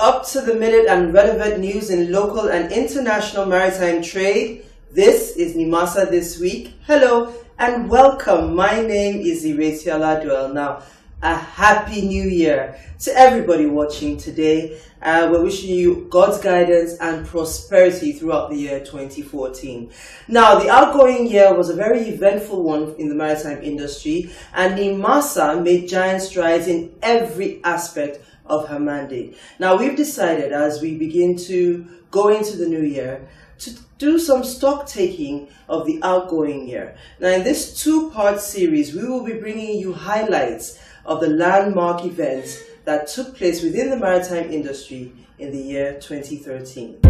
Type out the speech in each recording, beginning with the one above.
up-to-the-minute and relevant news in local and international maritime trade. This is Nimasa This Week. Hello and welcome. My name is Ireti Aladuel. Now, a happy new year to everybody watching today. We're wishing you God's guidance and prosperity throughout the year 2014. Now, the outgoing year was a very eventful one in the maritime industry, and Nimasa made giant strides in every aspect of her mandate. Now, we've decided as we begin to go into the new year to do some stock taking of the outgoing year. Now, in this two-part series, we will be bringing you highlights of the landmark events that took place within the maritime industry in the year 2013.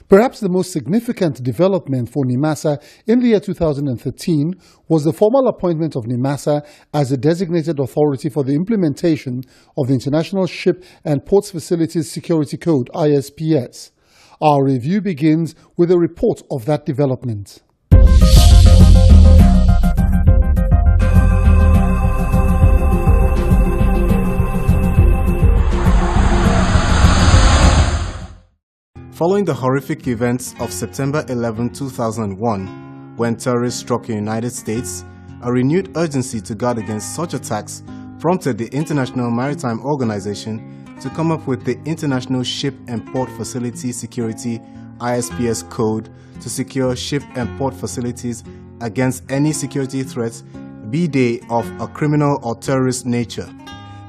Perhaps the most significant development for Nimasa in the year 2013 was the formal appointment of Nimasa as the designated authority for the implementation of the International Ship and Ports Facilities Security Code, ISPS. Our review begins with a report of that development. Following the horrific events of September 11, 2001, when terrorists struck the United States, a renewed urgency to guard against such attacks prompted the International Maritime Organization to come up with the International Ship and Port Facility Security ISPS Code to secure ship and port facilities against any security threats, be they of a criminal or terrorist nature.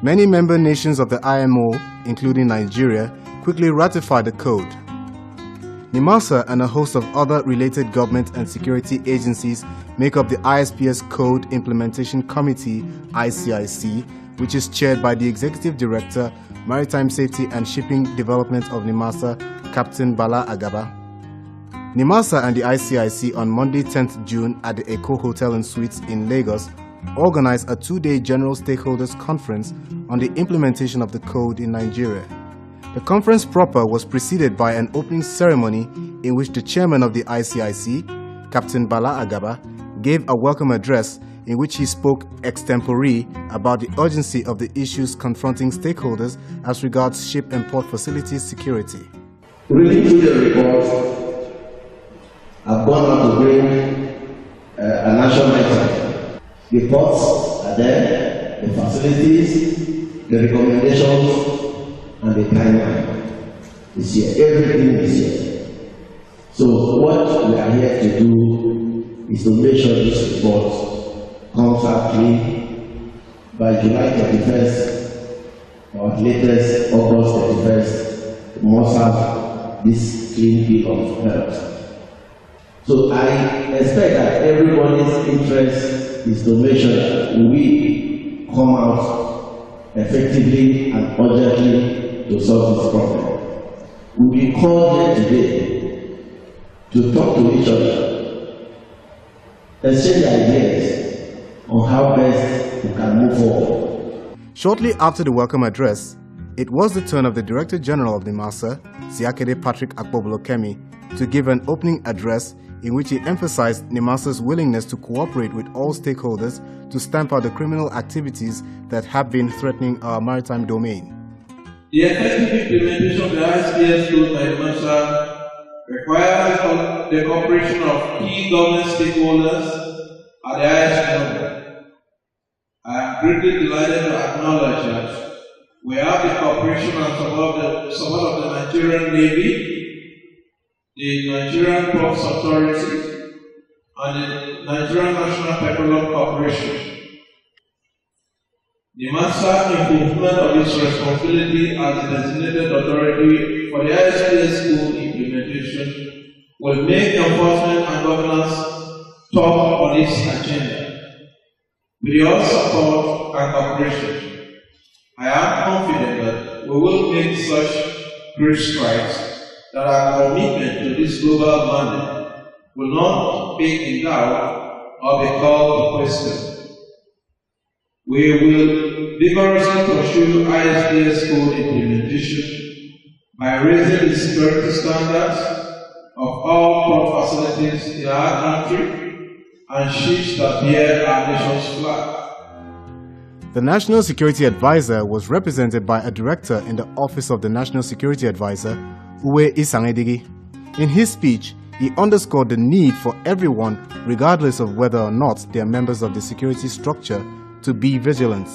Many member nations of the IMO, including Nigeria, quickly ratified the code. Nimasa and a host of other related government and security agencies make up the ISPS Code Implementation Committee, ICIC, which is chaired by the Executive Director, Maritime Safety and Shipping Development of Nimasa, Captain Bala Agaba. Nimasa and the ICIC on Monday 10th June at the Echo Hotel and Suites in Lagos organized a two-day General Stakeholders Conference on the implementation of the code in Nigeria. The conference proper was preceded by an opening ceremony in which the chairman of the ICIC, Captain Bala Agaba, gave a welcome address in which he spoke extempore about the urgency of the issues confronting stakeholders as regards ship and port facilities security. Reading through the report, I've gone out to bring a national item. The ports are there, the facilities, the recommendations, and the timeline is here. Everything is here. So what we are here to do is to make sure this report comes out clean by July 31st or at latest August 31st. We must have this clean bill of health. So I expect that everybody's interest is to make sure that we come out effectively and urgently to solve this problem. We will call here today to talk to each other, exchange ideas on how best we can move forward. Shortly after the welcome address, it was the turn of the Director General of Nimasa, Siakede Patrick Akpobolokemi, to give an opening address in which he emphasized Nimasa's willingness to cooperate with all stakeholders to stamp out the criminal activities that have been threatening our maritime domain. The effective implementation of the ISPS code by Nimasa requires the cooperation of key government stakeholders at the highest level. I am greatly delighted to acknowledge that we have the cooperation and support of the Nigerian Navy, the Nigerian Ports Authority, and the Nigerian National Petroleum Corporation. Nimasa, in fulfillment of its responsibility as the designated authority for the ISPS code implementation, will make enforcement and governance top on its agenda. With your support and cooperation, I am confident that we will make such great strides that our commitment to this global mandate will not be in doubt or be called into question. We will vigorously pursue ISPS code implementation by raising the security standards, of all port facilities in our country and ships that bear our nation's flag. The National Security Advisor was represented by a director in the Office of the National Security Advisor, Uwe Isangedigi. In his speech, he underscored the need for everyone, regardless of whether or not they are members of the security structure, to be vigilant.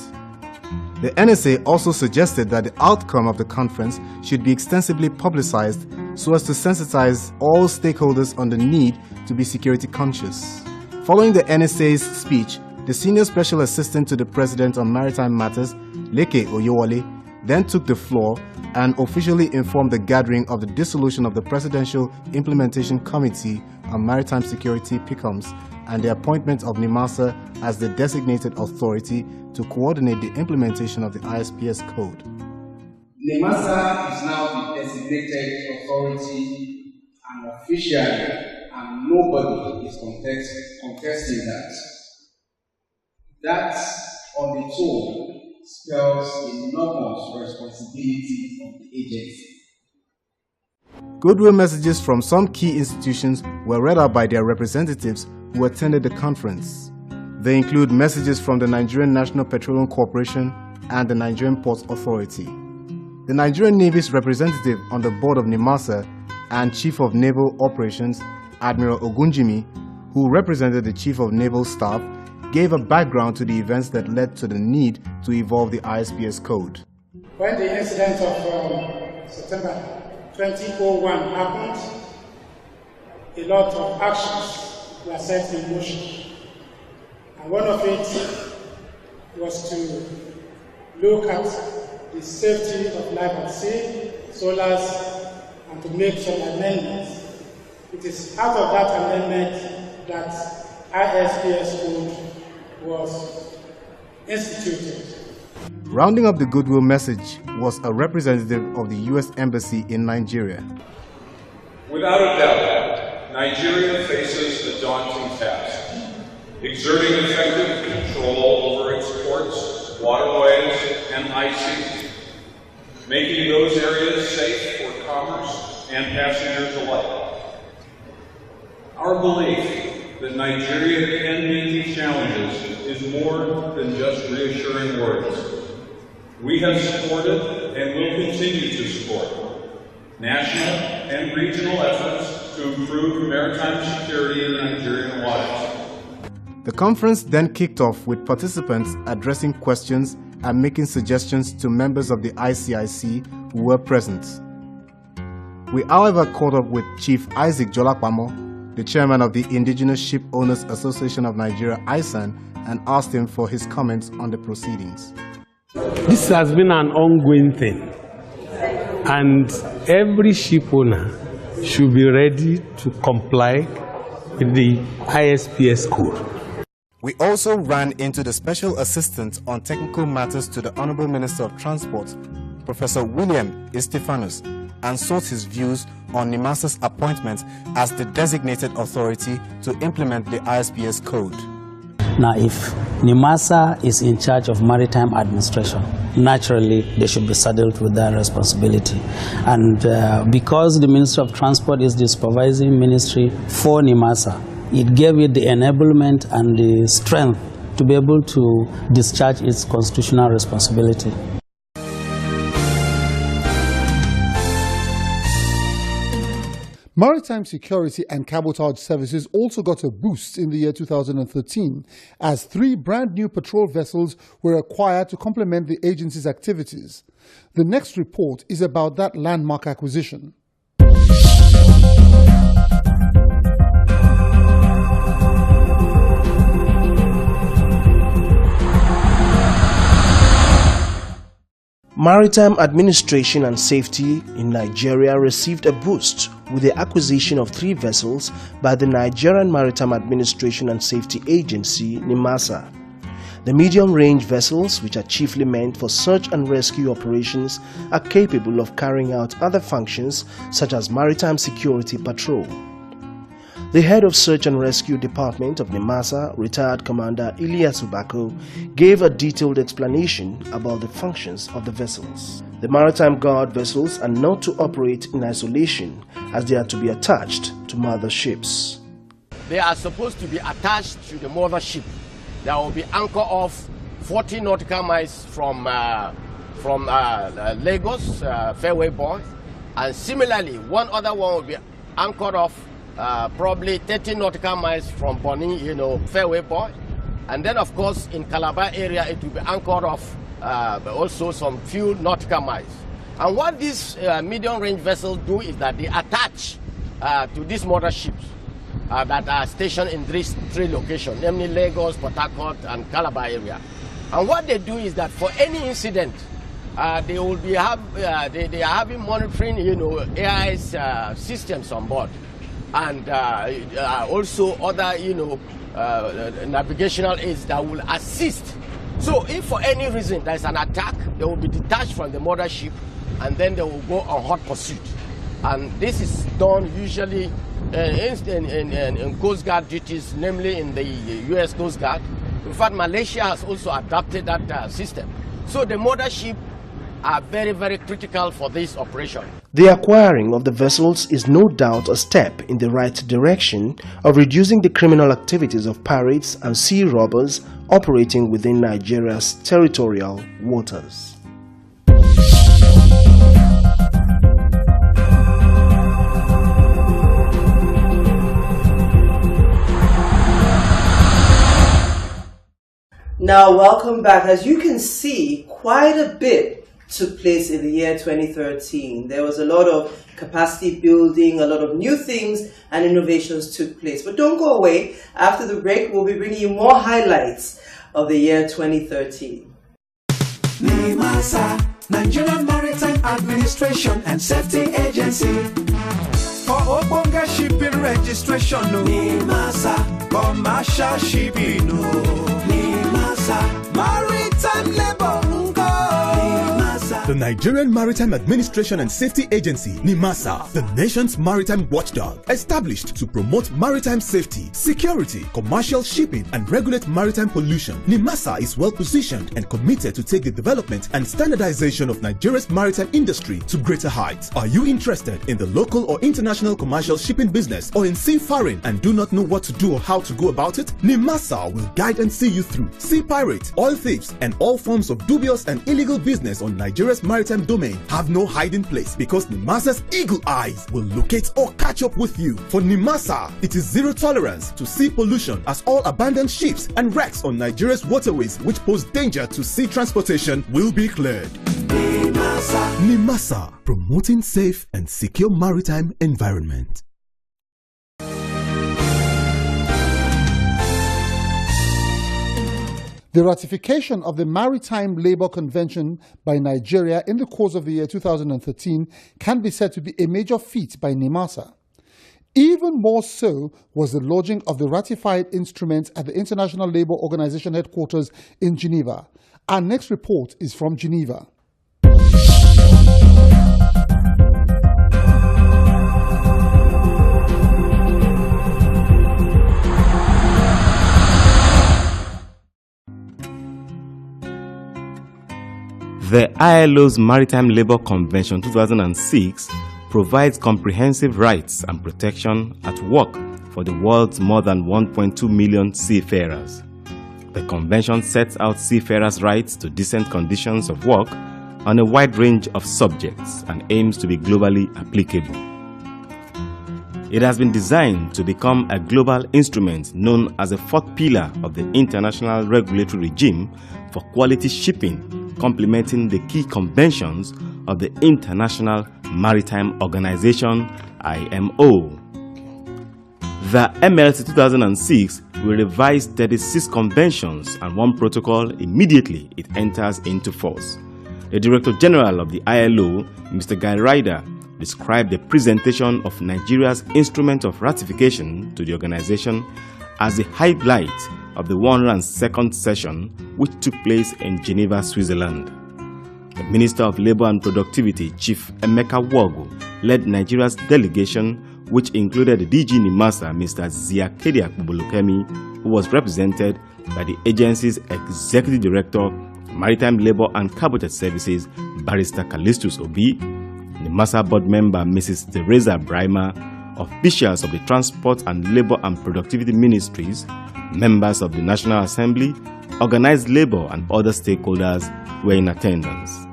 The NSA also suggested that the outcome of the conference should be extensively publicized so as to sensitize all stakeholders on the need to be security conscious. Following the NSA's speech, the Senior Special Assistant to the President on Maritime Matters, Leke Oyewole, then took the floor and officially informed the gathering of the dissolution of the Presidential Implementation Committee on Maritime Security (PICOMS) and the appointment of Nimasa as the designated authority to coordinate the implementation of the ISPS code. Nimasa is now the designated authority and officially, and nobody is contesting that. That on its own spells enormous responsibility of the agency. Goodwill messages from some key institutions were read out by their representatives who attended the conference. They include messages from the Nigerian National Petroleum Corporation and the Nigerian Ports Authority. The Nigerian Navy's representative on the board of Nimasa and Chief of Naval Operations, Admiral Ogunjimi, who represented the Chief of Naval Staff, gave a background to the events that led to the need to evolve the ISPS code. When the incident of September 2001 happened, a lot of actions were set in motion. And one of it was to look at the safety of life at sea, solars, and to make some amendments. It is out of that amendment that ISPS code was instituted. Rounding up the goodwill message was a representative of the U.S. Embassy in Nigeria. Without a doubt, Nigeria faces a daunting task, exerting effective control over its ports, waterways, and ICs, making those areas safe for commerce and passengers alike. Our belief that Nigeria can meet these challenges is more than just reassuring words. We have supported and will continue to support national and regional efforts to improve maritime security in Nigerian waters. The conference then kicked off with participants addressing questions and making suggestions to members of the ICIC who were present. We, however, caught up with Chief Isaac Jolakpamo, the chairman of the Indigenous Ship Owners Association of Nigeria, ISAN, and asked him for his comments on the proceedings. This has been an ongoing thing, and every ship owner should be ready to comply with the ISPS code. We also ran into the Special Assistant on Technical Matters to the Honorable Minister of Transport, Professor William Estefanus, and sought his views on Nimasa's appointment as the designated authority to implement the ISPS code. Now, if Nimasa is in charge of maritime administration, naturally they should be saddled with that responsibility. And because the Ministry of Transport is the supervising ministry for Nimasa, it gave it the enablement and the strength to be able to discharge its constitutional responsibility. Maritime security and cabotage services also got a boost in the year 2013 as 3 brand new patrol vessels were acquired to complement the agency's activities. The next report is about that landmark acquisition. Maritime administration and safety in Nigeria received a boost with the acquisition of 3 vessels by the Nigerian Maritime Administration and Safety Agency, Nimasa. The medium-range vessels, which are chiefly meant for search and rescue operations, are capable of carrying out other functions such as maritime security patrol. The head of Search and Rescue Department of Nimasa, retired Commander Ilyas Ubako, gave a detailed explanation about the functions of the vessels. The Maritime Guard vessels are not to operate in isolation as they are to be attached to mother ships. They are supposed to be attached to the mother ship. There will be anchor off 40 nautical miles from Lagos, Fairway Boy. And similarly, one other one will be anchored off probably 30 nautical miles from Bonny, Fairway Boy. And then, of course, in Calabar area, it will be anchored off also some few nautical miles. And what these medium-range vessels do is that they attach to these mother ships that are stationed in three locations, namely Lagos, Port Harcourt, and Calabar area. And what they do is that for any incident, they will be they are having monitoring, AIS systems on board, and also other, navigational aids that will assist. So if for any reason there is an attack, they will be detached from the mother ship, and then they will go on hot pursuit. And this is done usually in Coast Guard duties, namely in the U.S. Coast Guard. In fact, Malaysia has also adopted that system. So the mother ship are very, very critical for this operation. The acquiring of the vessels is no doubt a step in the right direction of reducing the criminal activities of pirates and sea robbers operating within Nigeria's territorial waters. Now, welcome back. As you can see, quite a bit took place in the year 2013. There was a lot of capacity building, a lot of new things and innovations took place. But don't go away. After the break, we'll be bringing you more highlights of the year 2013. Nimasa, Nigerian Maritime Administration and Safety Agency. For Obonga shipping registration, no. Nimasa, commercial shipping, no. Nimasa, maritime labor, The Nigerian Maritime Administration and Safety Agency, Nimasa, the nation's maritime watchdog, established to promote maritime safety, security, commercial shipping, and regulate maritime pollution. Nimasa is well positioned and committed to take the development and standardization of Nigeria's maritime industry to greater heights. Are you interested in the local or international commercial shipping business or in seafaring and do not know what to do or how to go about it? Nimasa will guide and see you through. Sea pirates, oil thieves, and all forms of dubious and illegal business on Nigeria's maritime domain have no hiding place because Nimasa's eagle eyes will locate or catch up with you. For Nimasa, it is zero tolerance to sea pollution as all abandoned ships and wrecks on Nigeria's waterways which pose danger to sea transportation will be cleared. Nimasa, promoting safe and secure maritime environment. The ratification of the Maritime Labour Convention by Nigeria in the course of the year 2013 can be said to be a major feat by Nimasa. Even more so was the lodging of the ratified instrument at the International Labour Organization headquarters in Geneva. Our next report is from Geneva. The ILO's Maritime Labour Convention 2006 provides comprehensive rights and protection at work for the world's more than 1.2 million seafarers. The convention sets out seafarers' rights to decent conditions of work on a wide range of subjects and aims to be globally applicable. It has been designed to become a global instrument known as a fourth pillar of the international regulatory regime for quality shipping, complementing the key conventions of the International Maritime Organization, IMO. The MLC 2006 will revise 36 conventions and one protocol immediately it enters into force. The Director General of the ILO, Mr. Guy Ryder, described the presentation of Nigeria's instrument of ratification to the organization as the highlight of the 102nd session, which took place in Geneva, Switzerland. The Minister of Labour and Productivity, Chief Emeka Wogu, led Nigeria's delegation, which included the DG Nimasa, Mr. Ziakedia Kubulukemi, who was represented by the agency's Executive Director, Maritime Labour and Cabotage Services, Barrister Callistus Obi, Nimasa board member Mrs. Teresa Brima, officials of the Transport and Labour and Productivity Ministries, members of the National Assembly, organized labour and other stakeholders were in attendance.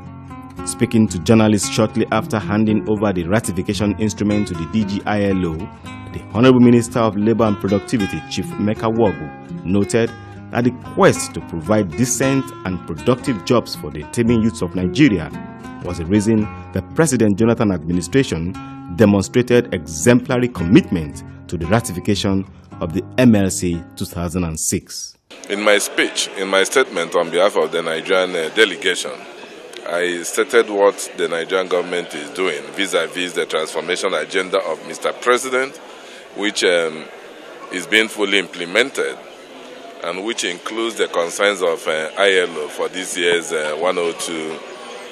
Speaking to journalists shortly after handing over the ratification instrument to the DG-ILO, the Honourable Minister of Labour and Productivity, Chief Meka Wogu, noted that the quest to provide decent and productive jobs for the teeming youths of Nigeria was the reason the President Jonathan administration demonstrated exemplary commitment to the ratification of the MLC 2006. In my speech, in my statement on behalf of the Nigerian delegation, I stated what the Nigerian government is doing vis-à-vis the transformation agenda of Mr. President, which is being fully implemented and which includes the concerns of ILO for this year's 102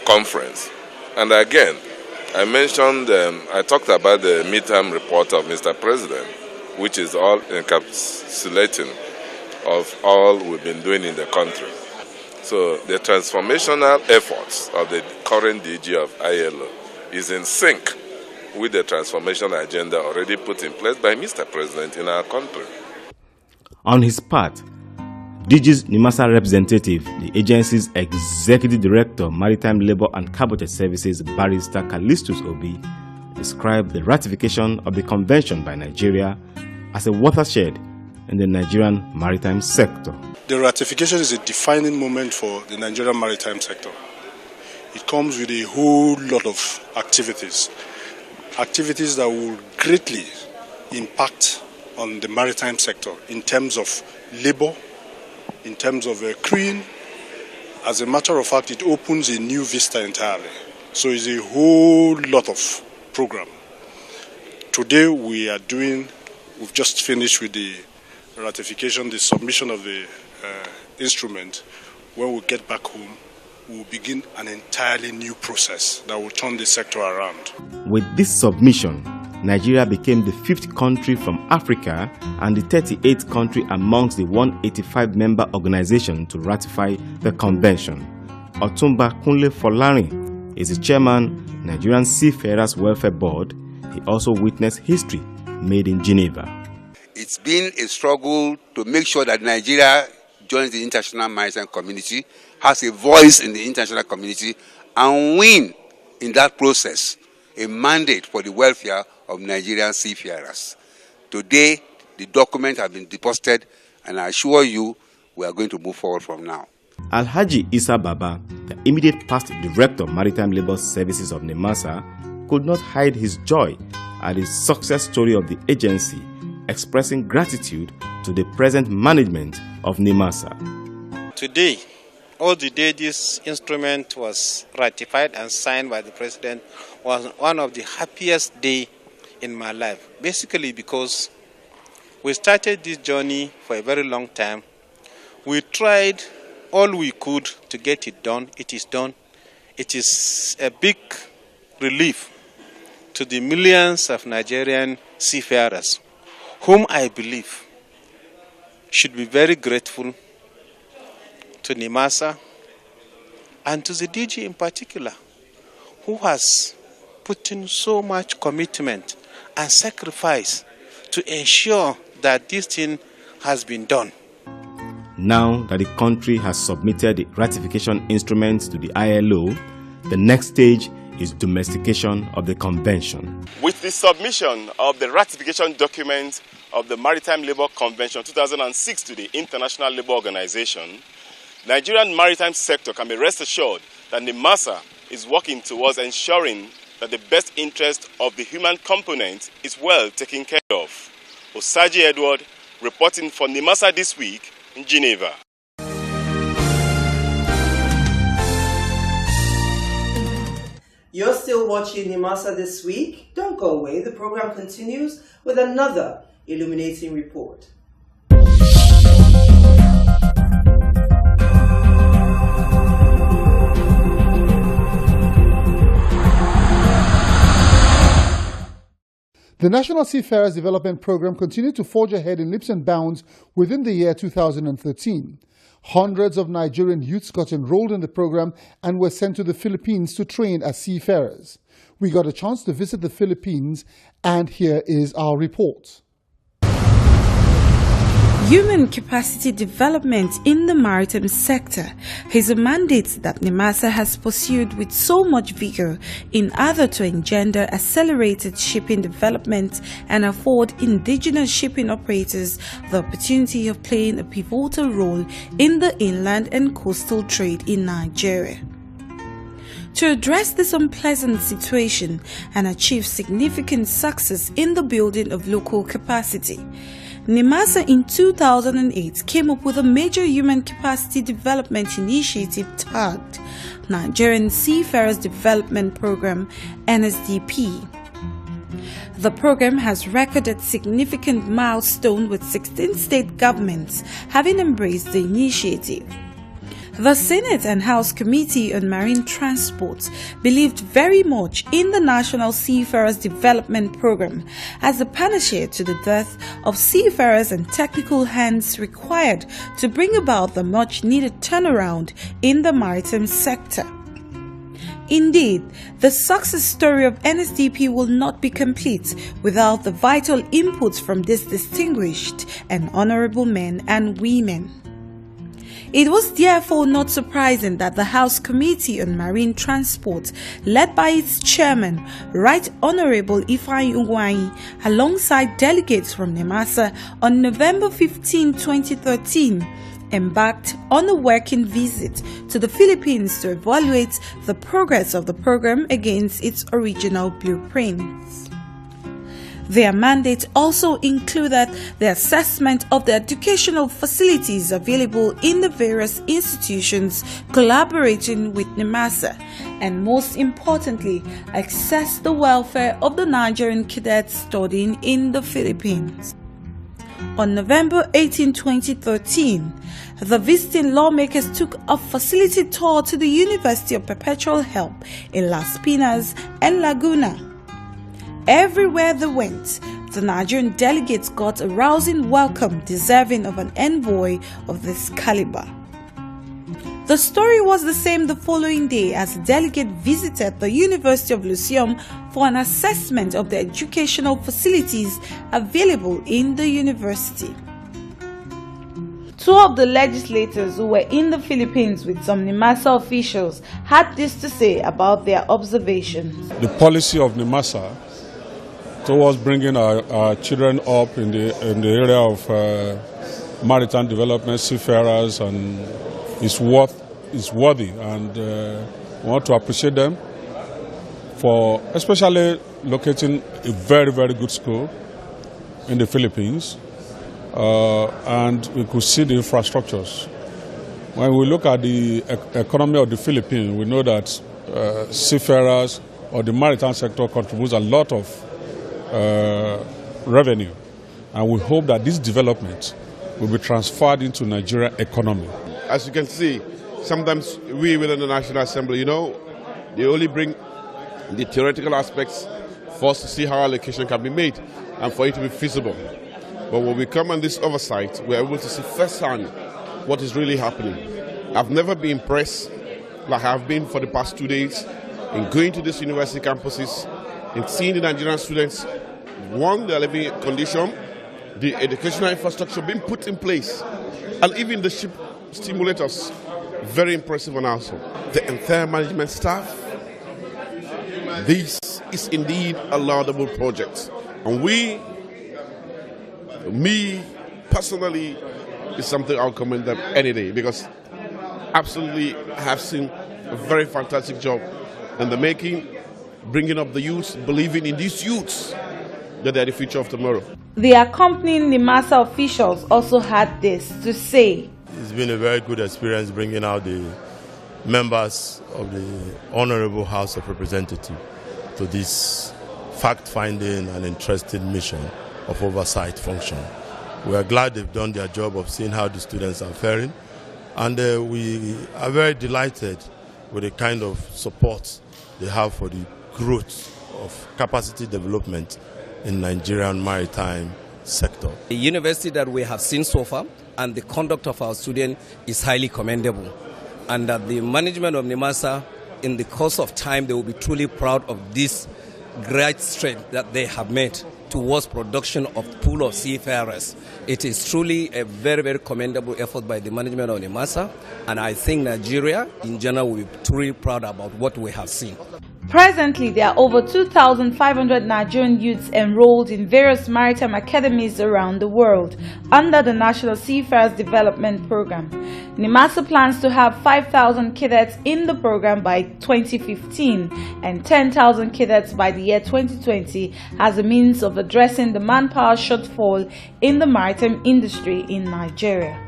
conference. And again, I mentioned, I talked about the midterm report of Mr. President, which is all encapsulating of all we've been doing in the country. So the transformational efforts of the current DG of ILO is in sync with the transformation agenda already put in place by Mr. President in our country. On his part, DG's Nimasa representative, the agency's Executive Director, Maritime Labour and Cabotage Services, Barrister Callistus Obi, described the ratification of the convention by Nigeria as a watershed in the Nigerian maritime sector. The ratification is a defining moment for the Nigerian maritime sector. It comes with a whole lot of activities that will greatly impact on the maritime sector in terms of labor, in terms of crewing. As a matter of fact, it opens a new vista entirely. So it's a whole lot of program. Today we've just finished with the ratification, the submission of the instrument. When we get back home, we'll begin an entirely new process that will turn the sector around. With this submission, Nigeria became the 5th country from Africa and the 38th country amongst the 185 member organization to ratify the convention. Otumba Kunle Folarin is the chairman, Nigerian Seafarers Welfare Board. He also witnessed history made in Geneva. It's been a struggle to make sure that Nigeria joins the international maritime community, has a voice in the international community, and win in that process a mandate for the welfare of Nigerian seafarers. Today, the document has been deposited, and I assure you we are going to move forward from now. Alhaji Isa Baba, the immediate past director of Maritime Labour Services of Nimasa, could not hide his joy at the success story of the agency, expressing gratitude to the present management of Nimasa. Today, all the day this instrument was ratified and signed by the President was one of the happiest days in my life. Basically because we started this journey for a very long time. We tried all we could to get it done. It is done. It is a big relief to the millions of Nigerian seafarers, whom I believe should be very grateful to Nimasa and to the DG in particular, who has put in so much commitment and sacrifice to ensure that this thing has been done. Now that the country has submitted the ratification instruments to the ILO, the next stage is domestication of the convention. With the submission of the ratification document of the Maritime Labour Convention 2006 to the International Labour Organization, Nigerian maritime sector can be rest assured that Nimasa is working towards ensuring that the best interest of the human component is well taken care of. Osaji Edward reporting for Nimasa This Week in Geneva. You're still watching Nimasa This Week. Don't go away. The program continues with another illuminating report. The National Seafarers Development Program continued to forge ahead in leaps and bounds within the year 2013. Hundreds of Nigerian youths got enrolled in the program and were sent to the Philippines to train as seafarers. We got a chance to visit the Philippines, and here is our report. Human capacity development in the maritime sector is a mandate that Nimasa has pursued with so much vigor in order to engender accelerated shipping development and afford indigenous shipping operators the opportunity of playing a pivotal role in the inland and coastal trade in Nigeria. To address this unpleasant situation and achieve significant success in the building of local capacity, Nimasa in 2008 came up with a major human capacity development initiative tagged Nigerian Seafarers Development Program (NSDP). The program has recorded significant milestone with 16 state governments having embraced the initiative. The Senate and House Committee on Marine Transport believed very much in the National Seafarers Development Program as a panacea to the dearth of seafarers and technical hands required to bring about the much-needed turnaround in the maritime sector. Indeed, the success story of NSDP will not be complete without the vital inputs from these distinguished and honorable men and women. It was therefore not surprising that the House Committee on Marine Transport, led by its chairman, Right Honorable Ifeanyi Ugwuanyi, alongside delegates from Nimasa on November 15, 2013, embarked on a working visit to the Philippines to evaluate the progress of the program against its original blueprints. Their mandate also included the assessment of the educational facilities available in the various institutions collaborating with Nimasa, and most importantly, assess the welfare of the Nigerian cadets studying in the Philippines. On November 18, 2013, the visiting lawmakers took a facility tour to the University of Perpetual Help in Las Piñas and Laguna. Everywhere they went, the Nigerian delegates got a rousing welcome deserving of an envoy of this caliber. The story was the same the following day as the delegate visited the University of Lyceum for an assessment of the educational facilities available in the university. Two of the legislators who were in the Philippines with some Nimasa officials had this to say about their observations. The policy of Nimasa towards bringing our children up in the area of maritime development, seafarers, and is worthy, and we want to appreciate them for especially locating a very, very good school in the Philippines, and we could see the infrastructures. When we look at the economy of the Philippines, we know that seafarers or the maritime sector contributes a lot of revenue, and we hope that this development will be transferred into Nigerian economy. As you can see, sometimes we within the National Assembly, they only bring the theoretical aspects for us to see how allocation can be made and for it to be feasible. But when we come on this oversight, we're able to see firsthand what is really happening. I've never been impressed like I've been for the past 2 days in going to these university campuses and seeing the Nigerian students, one, their living condition, the educational infrastructure being put in place, and even the ship stimulators, very impressive on also. The entire management staff, this is indeed a laudable project. And me personally, is something I'll commend them any day, because absolutely I have seen a very fantastic job in the making, bringing up the youth, believing in these youths that they are the future of tomorrow. The accompanying Nimasa officials also had this to say. It's been a very good experience bringing out the members of the Honorable House of Representatives to this fact-finding and interesting mission of oversight function. We are glad they've done their job of seeing how the students are faring, and we are very delighted with the kind of support they have for the growth of capacity development in Nigerian maritime sector. The university that we have seen so far and the conduct of our students is highly commendable. And that the management of Nimasa, in the course of time, they will be truly proud of this great strength that they have made towards production of pool of seafarers. It is truly a very, very commendable effort by the management of Nimasa, and I think Nigeria in general will be truly proud about what we have seen. Presently, there are over 2,500 Nigerian youths enrolled in various maritime academies around the world under the National Seafarers Development Program. Nimasa plans to have 5,000 cadets in the program by 2015 and 10,000 cadets by the year 2020 as a means of addressing the manpower shortfall in the maritime industry in Nigeria.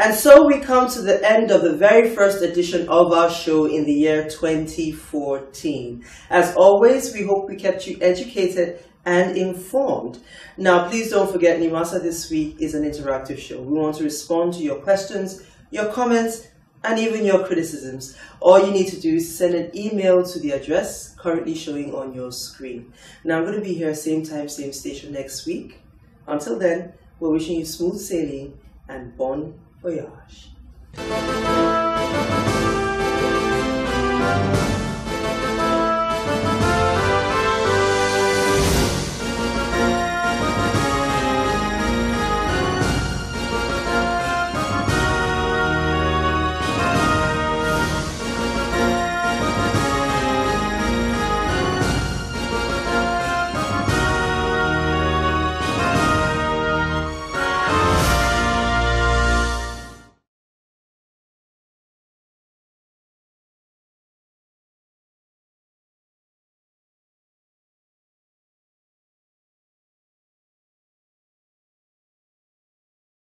And so we come to the end of the very first edition of our show in the year 2014. As always, we hope we kept you educated and informed. Now, please don't forget, Nimasa This Week is an interactive show. We want to respond to your questions, your comments, and even your criticisms. All you need to do is send an email to the address currently showing on your screen. Now, I'm going to be here same time, same station next week. Until then, we're wishing you smooth sailing and bon voyage.